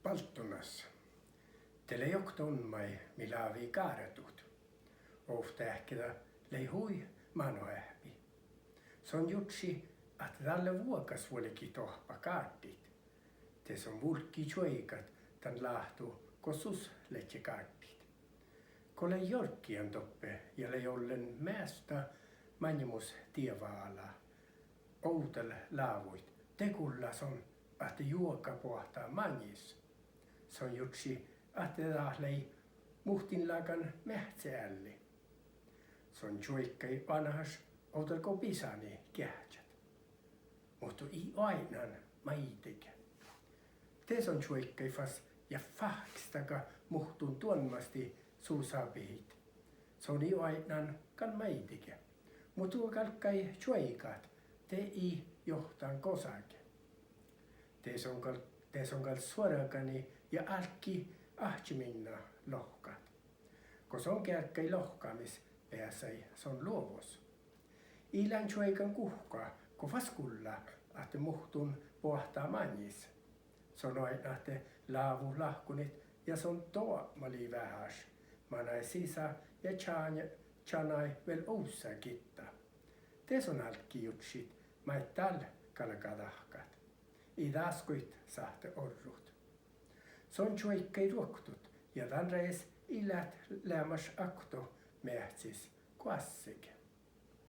palttunas. Tele jokton mai milavi kaaretut. Ofta ähkida lei hui manoähpi. Se on jutsi, että tälle vuokas vuolikin tohpa kaartit. Tes on vulkki tjoikat tän lahtu kosus letse kaartit. Kole jorkkian toppe ja lei ollen mästä manjemus tievaala. Outel laavuit. Tekullas on, että juoka pohtaa manjis. Se on jutsi, että lei muhtinlakan mähtsäälle. Se on tjoikkai vanhas outelko pisani kähtsät. Mutta ei ainan maitikä. Tes on tjoikkai fas ja fahkstaka muhtun tuonmasti suusapihit. Se on ei ainan kan maitikä. Mutta tuo kalkkai tjoikat te ei johtan kosake. Tes on kal suorakani ja alki ahtiminna lohkat. Kun se on kärkkäi lohkaamis pääsei, se on luovus. Ilän tjoikan kuhka, kun vaskulla, että muhtun pohtaa manjis. Se on aina, että laavu lahkunit ja se on toomali vähäs. Manai sisä ja chanai vel oussa kitta. Tes on alki jutsit, mai täl kalkadahkat. I daskuit sahte orrut. Se on tjoikkai ruoktut ja tän reis ilät lämmäs akto mähtsis kuassik.